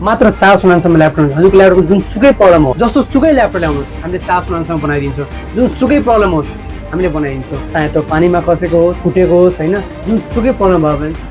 मात्र 499 ल्यापटप हजुरको ल्यापटपको जुनसुकै प्रब्लम हो, जस्तो सुकै ल्यापटप ल्याउनुहोस् हामीले 499 बनाइदिन्छौँ। जुनसुकै प्रब्लम होस् हामीले बनाइदिन्छौँ, चाहे त्यो पानीमा खसेको होस्, फुटेको होस् होइन, जुनसुकै प्रब्लम भयो भने।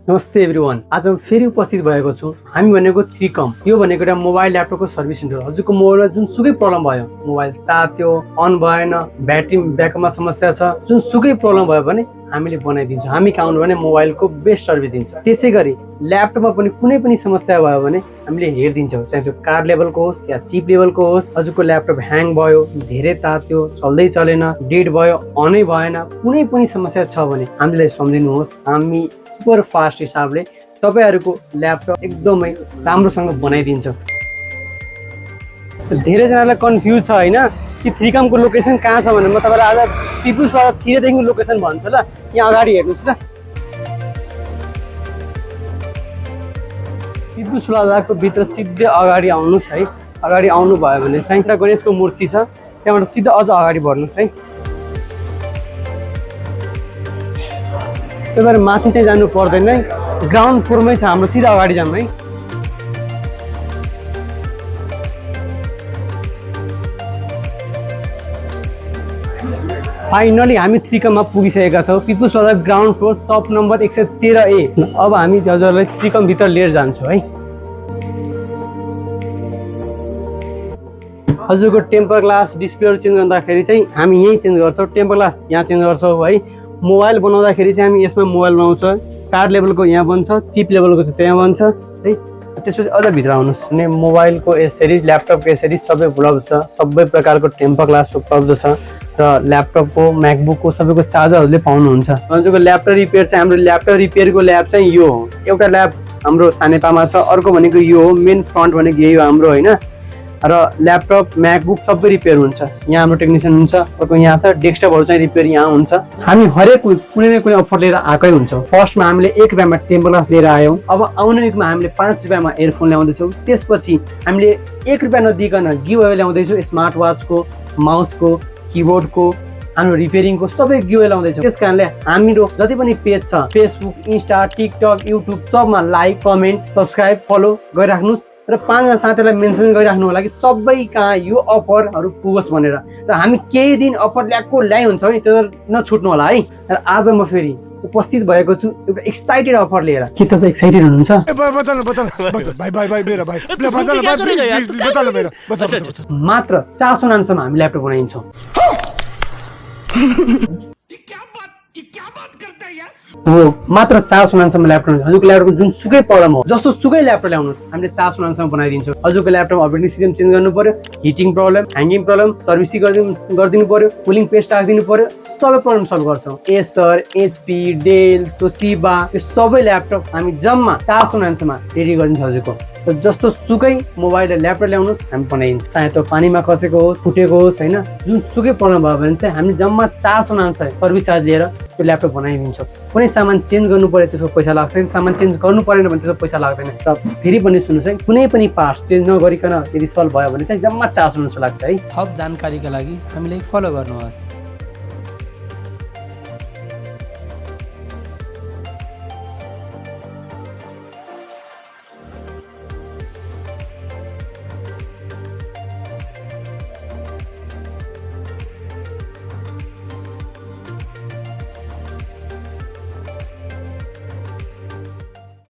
नमस्ते एभ्रिवान, आज म फेरि उपस्थित भएको छु। हामी भनेको थ्रीकम, यो भनेको एउटा मोबाइल ल्यापटपको सर्भिस सेन्टर। हजुरको मोबाइलमा जुनसुकै प्रब्लम भयो, मोबाइल तात्यो, अन भएन, ब्याट्री ब्याकअपमा समस्या छ, जुनसुकै प्रब्लम भयो भने हामीले बनाइदिन्छौँ। हामी कहाँ आउनु भने मोबाइलको बेस्ट सर्भिस दिन्छ। त्यसै गरी ल्यापटपमा पनि कुनै पनि समस्या भयो भने हामीले हेरिदिन्छौँ, चाहे त्यो कार्ड लेभलको होस् या चिप लेभलको होस्। हजुरको ल्यापटप ह्याङ भयो, धेरै तात्यो, चल्दै चलेन, डेड भयो, अनै भएन, कुनै पनि समस्या छ भने हामीलाई सम्झिनुहोस्। हामी सुपर फास्ट हिसाबले तपाईहरुको ल्यापटप एकदमै राम्रोसँग बनाइदिन्छ। धेरैजनालाई कन्फ्युज छ हैन कि थ्रीकमको लोकेसन कहाँ छ भनेर। म तपाईलाई आज पिपुल्स प्लाजा छिरेदेखिको लोकेसन भन्छु ल। यहाँ अगाडि हेर्नुस् ल, पिपुल्स प्लाजाको भित्र सिधै अगाडि आउनुस् है। अगाडि आउनु भयो भने चाहिँ गणेशको मूर्ति छ, त्यहाँबाट सिधै अझ अगाडि बढ्नुस् है। त्यही भएर माथि चाहिँ जानु पर्दैन है, ग्राउन्ड फ्लोरमै छ हाम्रो, सिधा अगाडि जाऊँ है। फाइनली हामी थ्रीकममा पुगिसकेका छौँ। Peoples plaza ground floor, shop number 113A। अब हामी हजुरलाई थ्रीकम भित्र लिएर जान्छौँ है। हजुरको टेम्पर ग्लास डिस्प्लेहरू चेन्ज गर्दाखेरि चाहिँ हामी यहीँ चेन्ज गर्छौँ। टेम्पर ग्लास यहाँ चेन्ज गर्छौँ है। मोबाइल बनाउँदाखेरि चाहिँ हामी यसमा मोबाइल बनाउँछ, कार्ड लेभलको यहाँ बन्छ, चिप लेभलको चाहिँ त्यहाँ बन्छ है। त्यसपछि अझ भित्र आउनुहोस् भने मोबाइलको एसेसरिज, ल्यापटपको एसेसरिज सबै उपलब्ध छ। सबै प्रकारको टेम्पर ग्लास उपलब्ध छ र ल्यापटपको, म्याकबुकको सबैको चार्जरहरूले पाउनुहुन्छ। हजुरको ल्यापटप रिपेयर चाहिँ हाम्रो ल्यापटप रिपेयरको ल्याब चाहिँ यो हो। एउटा ल्याब हाम्रो सानेपामा छ, अर्को भनेको यो हो। मेन फ्रन्ट भनेको यही हो हाम्रो होइन। र ल्यापटप, म्याकबुक सबै रिपेयर हुन्छ। यहाँ हाम्रो टेक्निसियन हुन्छ, अर्को यहाँ छ। डेस्कटपहरू चाहिँ रिपेयर यहाँ हुन्छ। हामी हरेक कुनै न कुनै अफर लिएर आएकै हुन्छौँ। फर्स्टमा हामीले 1 रुपियाँमा टेम्पर ग्लास लिएर आयौँ। अब आउने विकमा हामीले 5 रुपियाँमा एयरफोन ल्याउँदैछौँ। त्यसपछि हामीले 1 रुपियाँ नदिइकन गिभअवे ल्याउँदैछौँ। स्मार्ट वाचको, माउसको, किबोर्डको, हाम्रो रिपेयरिङको सबै गिभअवे ल्याउँदैछौँ। त्यस कारणले हाम्रो जति पनि पेज छ, फेसबुक, इन्स्टा, टिकटक, युट्युब सबमा लाइक, कमेन्ट, सब्सक्राइब, फलो गरिराख्नुहोस् र 5जना साथीहरूलाई मेन्सन गरिराख्नु होला कि सबै कहाँ यो अफरहरू पुगोस् भनेर। र हामी केही दिन अफर ल्याइ हुन्छ है, त्यो नछुट्नु होला है। र आज म फेरि उपस्थित भएको छु एउटा एक्साइटेड अफर लिएर। के तपाईँ एक्साइटेड हुनुहुन्छ? मात्र 499 सम्म हामी ल्यापटप बनाइन्छौँ। हो, मात्र 499 सम्म ल्यापटप। हजुरको ल्यापटपको जुनसुकै प्रब्लम हो, जस्तो सुकै ल्यापटप ल्याउनुहोस् हामीले 499 सम्म बनाइदिन्छौँ। हजुरको ल्यापटप अपरेटिङ सिस्टम चेन्ज गर्नु पर्यो, heating problem, hanging problem, servicing गरिदिनु पर्यो, कुलिङ पेस्ट राखिदिनु पर्यो, सबै प्रब्लम सल्भ गर्छौँ। एसर, एचपी, डेल, तोसिबा, यो सबै ल्यापटप हामी जम्मा 499 सम्म रेडी गरिदिन्छौँ हजुरको। र जस्तो सुकै मोबाइल र ल्यापटप ल्याउनुहोस् हामी बनाइदिन्छौँ। चाहे त्यो पानीमा खसेको होस्, फुटेको होस् होइन, जुनसुकै प्रब्लम भयो भने चाहिँ हामी जम्मा 499 सर्भिस चार्ज लिएर त्यो ल्यापटप बनाइदिन्छौँ। कुनै सामान चेन्ज गर्नु पर्यो त्यसको पैसा लाग्छ, सामान चेन्ज गर्नु परेन भने त्यसको पैसा लाग्दैन। र फेरि पनि सुन्नुहोस् है, कुनै पनि पार्ट्स चेन्ज नगरिकन यदि सल्भ भयो भने चाहिँ जम्मा 499 लाग्छ है। थप जानकारीका लागि हामीलाई फलो गर्नुहोस्।